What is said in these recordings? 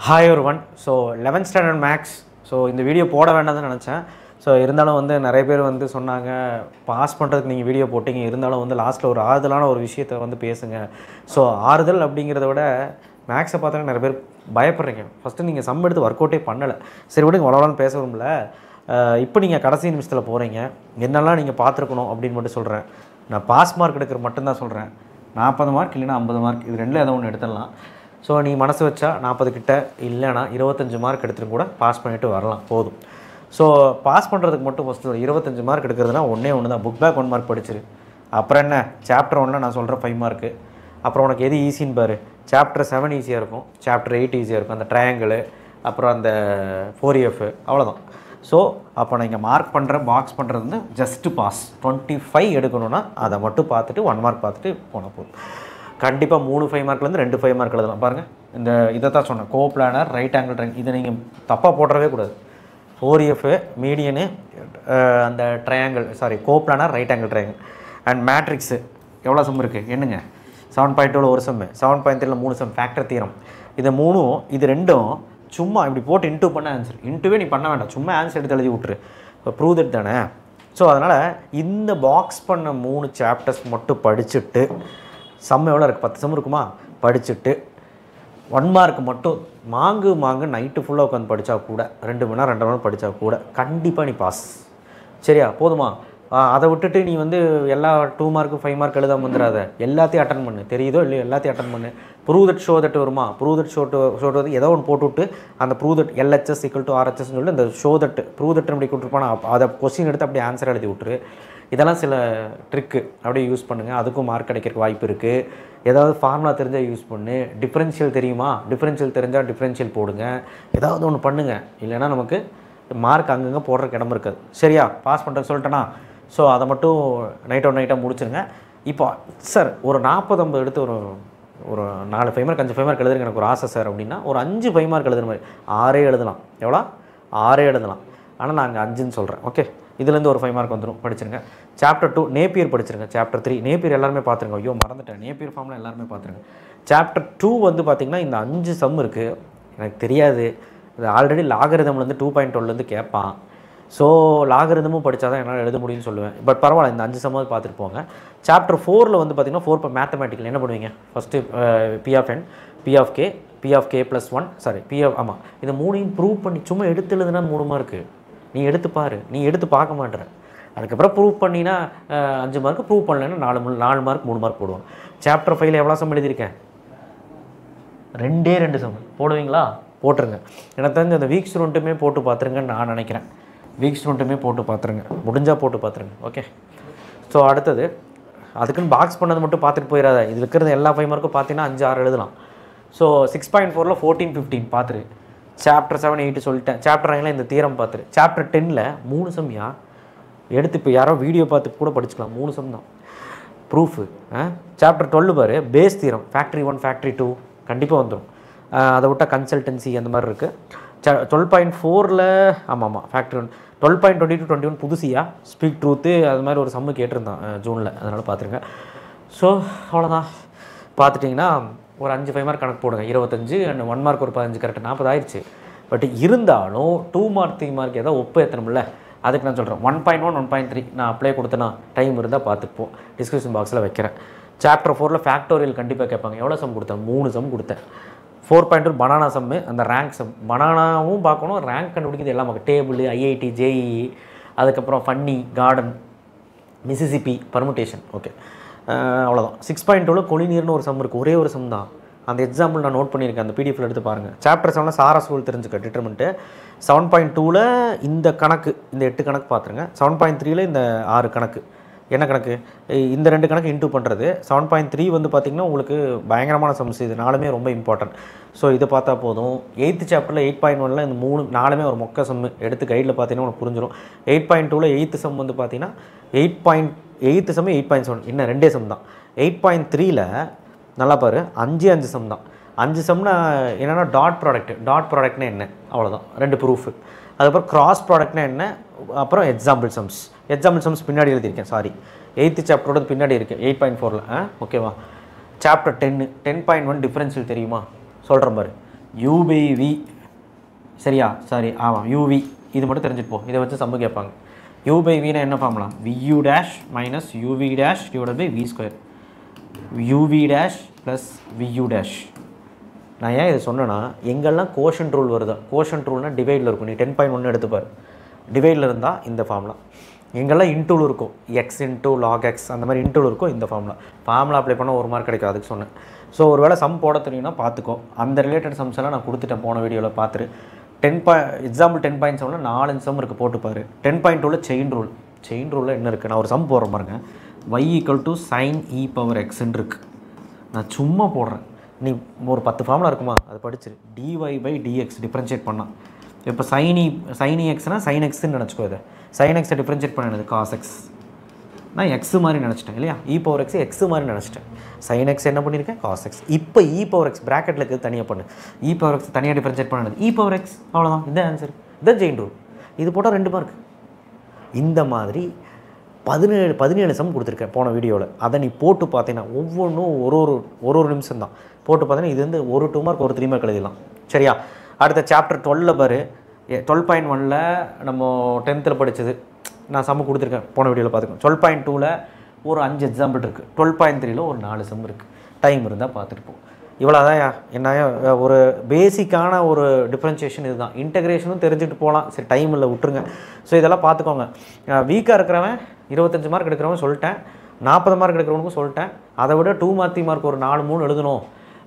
Hi everyone. So 11th standard max. So இந்த video போட வேண்டாம்னு நினச்சேன். ஸோ இருந்தாலும் வந்து நிறைய பேர் வந்து சொன்னாங்க பாஸ் பண்ணுறதுக்கு நீங்கள் வீடியோ போட்டிங்க, இருந்தாலும் வந்து லாஸ்ட்டில் ஒரு ஆறுதலான ஒரு விஷயத்தை வந்து பேசுங்க. ஸோ ஆறுதல் அப்படிங்கிறத விட மேக்ஸை பார்த்தா நிறைய பேர் பயப்படுறீங்க. ஃபஸ்ட்டு நீங்கள் சம் எடுத்து ஒர்க் அவுட்டே பண்ணலை, சரி விடுங்க வளவலான்னு பேச விரும்பல. இப்போ நீங்கள் கடைசி நிமிஷத்தில் போகிறீங்க, என்னெல்லாம் நீங்கள் பார்த்துருக்கணும் அப்படின்னு மட்டும் சொல்கிறேன். நான் பாஸ் மார்க் எடுக்கிற மட்டும்தான் சொல்கிறேன். 40 மார்க் இல்லைன்னா 50 மார்க், இது ரெண்டில் ஏதோ ஒன்று எடுத்துடலாம். ஸோ நீ மனசு வச்சா 40 கிட்ட இல்லைனா 25 மார்க் எடுத்துகிட்டு கூட பாஸ் பண்ணிவிட்டு வரலாம், போதும். ஸோ பாஸ் பண்ணுறதுக்கு மட்டும் ஃபஸ்ட்டு ஒரு 25 மார்க் எடுக்கிறதுனா ஒன்றே தான், புக் பேக் 1 மார்க் படிச்சிரு. அப்புறம் என்ன, சாப்டர் 1 நான் சொல்கிறேன் 5 மார்க்கு. அப்புறம் உனக்கு எது ஈஸின்னு பாரு. சாப்டர் 7 ஈஸியாக இருக்கும், சாப்டர் 8 ஈஸியாக இருக்கும், அந்த ட்ரையாங்கிள் அப்புறம் அந்த 4F அவ்வளோதான். ஸோ அப்போ நான் இங்கே மார்க் பண்ணுற பாக்ஸ் பண்ணுறது வந்து ஜஸ்ட்டு பாஸ். 25 எடுக்கணும்னா அதை மட்டும் பார்த்துட்டு 1 மார்க் பார்த்துட்டு போனால் போதும். கண்டிப்பாக 3 5 மார்க்லேருந்து 2 5 மார்க் எழுதலாம். பாருங்கள், இந்த இதை தான் சொன்னேன், coplanar right angle triangle, இதை நீங்கள் தப்பாக போட்டுறவே கூடாது. 4F மீடியனு அந்த triangle, sorry coplanar right angle triangle and matrix எவ்வளோ சம் இருக்குது என்னங்க. 7.2 ஒரு சம்மு, 7.3 3 சம், ஃபேக்டர் தியரம். இது மூணும் இது ரெண்டும் சும்மா இப்படி போட்டு இன்டூ பண்ண ஆன்சர். இன்டூவே நீ பண்ண வேண்டாம், சும்மா ஆன்சர் எடுத்து எழுதி விட்ரு. இப்போ ப்ரூவ் தட் தானே. ஸோ அதனால் இந்த பாக்ஸ் பண்ண 3 சாப்டர்ஸ் மட்டும் படிச்சுட்டு, சம் எவ்வளோ இருக்குது, 10 சம் இருக்குமா, படிச்சுட்டு 1 மார்க் மட்டும் மாங்கு நைட்டு ஃபுல்லாக உட்காந்து படித்தா கூட 2 மணி நேரம் 2 மணி நேரம் படித்தா கூட கண்டிப்பாக நீ பாஸ். சரியா, போதுமா? அதை விட்டுட்டு நீ வந்து எல்லா 2 மார்க்கு 5 மார்க் எழுதாமல் வந்துடாத. எல்லாத்தையும் அட்டன் பண்ணு, தெரியுதோ இல்லையோ எல்லாத்தையும் அட்டன் பண்ணு. ப்ரூவ் தட் ஷோ தட் வருமா, ப்ரூவ் தட் ஷோ வந்து ஏதோ ஒன்று போட்டுவிட்டு அந்த ப்ரூவ் தட் LHS = RHS சொல்லி அந்த ஷோ தட் ப்ரூவ் தட் அப்படி கொடுத்துருப்பானா அதை கொஸ்டின் எடுத்து அப்படியே ஆன்சர் எழுதி விட்டுரு. இதெல்லாம் சில ட்ரிக்கு அப்படியே யூஸ் பண்ணுங்கள், அதுக்கும் மார்க் கிடைக்கிறதுக்கு வாய்ப்பு இருக்குது. ஏதாவது ஃபார்முலா தெரிஞ்சால் யூஸ் பண்ணு. டிஃப்ரென்ஷியல் தெரியுமா, டிஃப்ரென்ஷியல் தெரிஞ்சால் டிஃப்ரென்ஷியல் போடுங்க. ஏதாவது ஒன்று பண்ணுங்கள், இல்லைன்னா நமக்கு மார்க் அங்கங்கே போடுறக்கு இடம் இருக்காது. சரியா, பாஸ் பண்ணுறது சொல்லிட்டேனா. ஸோ அதை மட்டும் நைட்டாக முடிச்சுருங்க. இப்போ சார் ஒரு 40-50 எடுத்து ஒரு 4 5 மார்க் 5 5 மார்க் எழுதுறதுக்கு எனக்கு ஒரு ஆசை சார் அப்படின்னா ஒரு 5 5 மார்க் எழுதுற மாதிரி 6 எழுதலாம். எவ்வளோ, 6 எழுதலாம். ஆனால் நான் அங்கே 5ன்னு சொல்கிறேன். ஓகே, இதுலேருந்து ஒரு 5 மார்க் வந்துடும், படிச்சிருங்க. சாப்டர் 2 நேப்பியர் படிச்சிருங்க. சாப்டர் 3 நேப்பியர் எல்லாருமே பார்த்துருங்க. ஐயோ மறந்துட்டேன், நேப்பியர் ஃபார்ம்லாம் எல்லாருமே பார்த்துருங்க. சாப்டர் 2 வந்து பார்த்திங்கன்னா இந்த 5 சம் இருக்குது, எனக்கு தெரியாது. இது ஆல்ரெடி லாகரிதம்லேருந்து 2.12 கேட்பான். ஸோ லாகரிதமும் படித்தா தான் என்னால் எழுத முடியும்னு சொல்லுவேன். பட் பரவாயில்ல, இந்த 5 சம்மாவது பார்த்துட்டு போங்க. சாப்டர் 4 வந்து பார்த்திங்கன்னா 4 மேத்தமெட்டிக்கல் என்ன பண்ணுவீங்க, first P of n, P of k, P of k + 1, sorry P of, ஆமாம், இதை 3ஐயும் ப்ரூவ் பண்ணி சும்மா எடுத்து எழுதுனா 3 மார்க்கு. நீ எடுத்து பாரு, நீ எடுத்து பார்க்க மாட்டேற. அதுக்கப்புறம் ப்ரூவ் பண்ணினா 5 மார்க், ப்ரூவ் பண்ணலைன்னா 4 மார்க் 3 மார்க் போடுவோம். சாப்டர் 5 எவ்வளோ சம் எழுதியிருக்கேன், 2 சம் போடுவீங்களா, போட்டுருங்க. எனக்கு தெரிஞ்ச அந்த வீக் ஸ்டூடெண்ட்டுமே போட்டு பார்த்துருங்கன்னு நான் நினைக்கிறேன். வீக் ஸ்டூடெண்ட்டுமே போட்டு பார்த்துருங்க, முடிஞ்சால் போட்டு பார்த்துருங்க. ஓகே, ஸோ அடுத்தது அதுக்குன்னு பாக்ஸ் பண்ணது மட்டும் பார்த்துட்டு போயிடாத. இது இருக்கிறது எல்லா 5 மார்க்கும் பார்த்தீங்கன்னா 5 6 எழுதலாம். ஸோ 6.4ல் 14 15 பார்த்துரு. சாப்டர் 7 8 சொல்லிட்டேன். சாப்டர் 9ல் இந்த தியரம் பார்த்துரு. சாப்டர் 10ல் 3 சம்யா எடுத்து இப்போ யாரோ வீடியோ பார்த்து கூட படிச்சுக்கலாம், 3 சம் தான் ப்ரூஃபு. சாப்டர் 12 பாரு, பேஸ் தியரம், ஃபேக்ட்ரி 1 ஃபேக்ட்ரி 2 கண்டிப்பாக வந்துடும். அதை விட்டால் கன்சல்டன்சி அந்த மாதிரி இருக்குது. 12.4ல் ஆமாம் ஃபேக்ட்ரி 1. 12.20 to 21 புதுசியா ஸ்பீக் ட்ரூத்து அது மாதிரி ஒரு சம்மு கேட்டிருந்தான் ஜூனில், அதனால் பார்த்துருங்க. ஸோ அவ்வளோதான், பார்த்துட்டிங்கன்னா ஒரு 5 5 மார்க் கணக்கு போடுங்க. 25 அண்ட் 1 மார்க் ஒரு 15, கரெக்டாக 40 ஆயிடுச்சு. பட் இருந்தாலும் 2 மார்க் 3 மார்க் ஏதாவது ஒப்பு ஏற்றணும்ல, அதுக்கு நான் சொல்கிறேன் 1.1 1.3 நான் அப்ளை கொடுத்தேன்னா டைம் இருந்தால் பார்த்துப்போம், டிஸ்கிரிப்ஷன் பாக்ஸில் வைக்கிறேன். சாப்டர் 4ல் ஃபேக்டோரியல் கண்டிப்பாக கேட்பாங்க. எவ்வளோ சம் கொடுத்தேன், 3 சம் கொடுத்தேன். 4.2 பனானா சம்மு, அந்த ரேங்க் சம், பனானாவும் பார்க்கணும், ரேங்க் கண்டுபிடிக்கிறது எல்லாம் பார்க்க, டேபிள், IIT, JEE, அதுக்கப்புறம் funny, garden, Mississippi, permutation. Okay, அவ்வளோதான். 6.2ல் கொலிநீர்னு ஒரு சம் இருக்குது, ஒரே ஒரு சம் தான். அந்த எக்ஸாம்பிள் நான் நோட் பண்ணியிருக்கேன், அந்த PDFல எடுத்து பாருங்கள். சாப்டர் 7ல் சாரஸ் ரூல் தெரிஞ்சுக்க டிட்டர்மெண்ட்டு. 7.2ல் இந்த கணக்கு, இந்த 8 கணக்கு பார்த்துருங்க. 7.3ல் இந்த 6 கணக்கு. என்ன கணக்கு, இந்த 2 கணக்கு இன்டூ பண்ணுறது. 7.3 வந்து பார்த்திங்கன்னா உங்களுக்கு பயங்கரமான சம்ஸ், இது 4மே ரொம்ப இம்பார்ட்டன்ட். ஸோ இதை பார்த்தா போதும். 8th சாப்டரில் 8.1ல் இந்த 4மே ஒரு மொக்க சம்மு எடுத்து கைடில் பார்த்தீங்கன்னா உனக்கு புரிஞ்சிடும். 8.2ல் 8th சம் வந்து பார்த்தீங்கன்னா 8th சம் 8.7, இன்னும் 2 சம் தான். 8.3ல் நல்லா பாரு, 5 சம் தான். 5 சம்னா என்னென்னா டாட் ப்ராடக்ட்னா என்ன, அவ்வளோதான், 2 ப்ரூஃபு. அதுக்கப்புறம் கிராஸ் ப்ராடக்ட்னா என்ன, அப்புறம் எக்ஸாம்பிள் சம்ஸ் பின்னாடி எழுதியிருக்கேன், சாரி 8th சாப்டரோட பின்னாடி இருக்குது 8.4ல். ஓகேவா. சாப்டர் 10 10.1 டிஃப்ரென்ஷியல் தெரியுமா, சொல்கிறேன் பாரு. u/v சரியா? சாரி ஆமாம் uv, இது மட்டும் தெரிஞ்சுட்டு போ. இதை வச்சு சம்மு கேட்பாங்க. u/vனா என்ன formula? vu dash minus uv dash divided by v square, uv dash plus vu dash. நான் ஏன் இதை சொன்னேன்னா, எங்கெல்லாம் கோஷன்ட் ரூல் வருதோ, கோஷன்ட் ரூல்னால் டிவைடில் இருக்கும். நீ 10.1 எடுத்துப்பார், டிவைடில் இருந்தால் இந்த ஃபார்முலா. எங்கெல்லாம் இன்டூல் இருக்கும், எக்ஸ் இன்டூ லாக் எக்ஸ் அந்த மாதிரி இன்டூல் இருக்கும், இந்த ஃபார்முலா அப்ளை பண்ணால் 1 மார்க் கிடைக்கும். அதுக்கு சொன்னேன். ஸோ ஒரு வேளை சம் போட தெரியும்னா பார்த்துக்கோ. அந்த ரிலேட்டட் சம்ஸ் எல்லாம் நான் கொடுத்துட்டேன் போன வீடியோவில், பார்த்துரு. எக்ஸாம்பிள் 10.7 4 சம் இருக்குது, போட்டுப்பார். 10.2 செயின் ரூலில் என்ன இருக்குது, நான் ஒரு சம் போடுறேன் பாருங்க. y = sin e power xன்னு இருக்குது. நான் சும்மா போடுறேன், நீ ஒரு 10 ஃபார்முலா இருக்குமா அதை படிச்சிரு. dy/dx டிஃப்ரென்ஷியேட் பண்ணால் இப்போ sin xனா sin xன்னு நினச்சிக்கோ. இதை sin x டிஃப்ரென்ஷியேட் பண்ணது cos x, நான் எக்ஸ் மாதிரி நினச்சிட்டேன் இல்லையா? e/x எக்ஸ் மாதிரி நினச்சிட்டேன். sin x என்ன பண்ணியிருக்கேன், cos x. இப்போ e/x ப்ராக்கெட்டில் இருக்குது தனியாக பண்ணு. e/x தனியாக டிஃப்ரென்ஷியேட் பண்ணது e/x, அவ்வளோதான். இதுதான் ஆன்சர், இதுதான் செயின் ரூல். இது போட்டால் 2 மார்க். இந்த மாதிரி 17 சம் கொடுத்துருக்கேன் போன வீடியோவில். அதை நீ போட்டு பார்த்தீங்கன்னா ஒவ்வொன்றும் ஒரு நிமிஷம் தான் போட்டு பார்த்தீங்கன்னா இது வந்து ஒரு 2 மார்க் ஒரு 3 மார்க் எழுதிடலாம். சரியா? அடுத்த சாப்டர் 12 பாரு. 12.1 நம்ம 10th படித்தது நான் சம்மு கொடுத்துருக்கேன் போன வீடியோவில் பார்த்துக்கோங்க. 12.2 ஒரு 5 எக்ஸாம்பிள் இருக்குது. 12.3 ஒரு 4 சம் இருக்குது. டைம் இருந்தால் பார்த்துட்டு போ. இவ்வளோதான். என்ன ஒரு பேசிக்கான ஒரு டிஃப்ரென்ஷியேஷன் இதுதான். இன்டெகிரேஷனும் தெரிஞ்சுட்டு போகலாம். சரி, டைம் இல்லை, விட்டுருங்க. ஸோ இதெல்லாம் பார்த்துக்கோங்க. வீக்காக இருக்கிறவன் 25 மார்க் எடுக்கிறவன் சொல்லிட்டேன், 40 மார்க் எடுக்கிறவனுக்கும் சொல்லிட்டேன். அதை விட 2 மார்க் 3 மார்க் ஒரு 4-3 எழுதணும்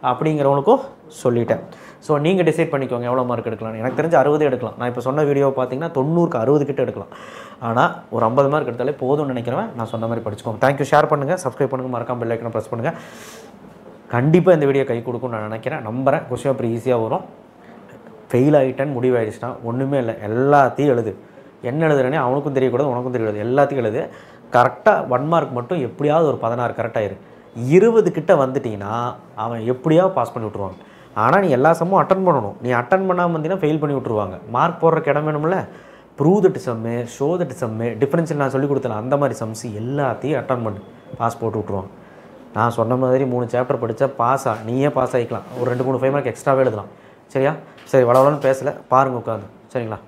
அப்படிங்கிறவனுக்கும் சொல்லிட்டேன். ஸோ நீங்கள் டிசைட் பண்ணிக்கோங்க எவ்வளோ மார்க் எடுக்கலாம். எனக்கு தெரிஞ்சு 60 எடுக்கலாம். நான் இப்போ சொன்ன வீடியோ பார்த்தீங்கன்னா 90க்கு 60 கிட்ட எடுக்கலாம். ஆனால் ஒரு 50 மார்க் எடுத்தாலே போதும்னு நினைக்கிறவன் நான் சொன்ன மாதிரி படிச்சுக்கோங்க. தேங்க்யூ. ஷேர் பண்ணுங்கள், சப்ஸ்கிரைப் பண்ணுங்கள், மறக்காம பெல் ஐக்கனை ப்ரெஸ் பண்ணுங்கள். கண்டிப்பாக இந்த வீடியோ கை கொடுக்கும்னு நான் நினைக்கிறேன், நம்புகிறேன். கொஸ்டின் பேப்பர் ஈஸியாக வரும். ஃபெயில் ஆகிட்டேன்னு முடிவாயிடுச்சுன்னா ஒன்றுமே இல்லை, எல்லாத்தையும் எழுது. என்ன எழுதுறேனே அவனுக்கும் தெரியக்கூடாது, உனக்கும் தெரியக்கூடாது, எல்லாத்தையும் எழுது. கரெக்டாக 1 மார்க் மட்டும் எப்படியாவது ஒரு 16 கரெக்டாகிரு. 20 கிட்ட வந்துட்டிங்கன்னா அவன் எப்படியாவது பாஸ் பண்ணி விட்ருவாங்க. ஆனால் நீ எல்லா சம்மும் அட்டன் பண்ணணும். நீ அட்டன் பண்ணாமல் வந்தீங்கன்னா ஃபெயில் பண்ணி விட்ருவாங்க. மார்க் போடுறக்கு இடம் வேணும்ல. Prove that sum, show that sum, differential நான் சொல்லி கொடுத்தேன் அந்த மாதிரி சம்ஸ் எல்லாத்தையும் அட்டன் பண்ணு, பாஸ் போட்டு விட்ருவாங்க. நான் சொன்ன மாதிரி 3 சாப்டர் படித்தா நீயே பாஸ் ஆகிக்கலாம். ஒரு 2-3 5 மார்க் எக்ஸ்ட்ராவே எழுதலாம். சரியா? சரி, வளவலன்னு பேசலை, பாருங்கள் உட்காந்து. சரிங்களா?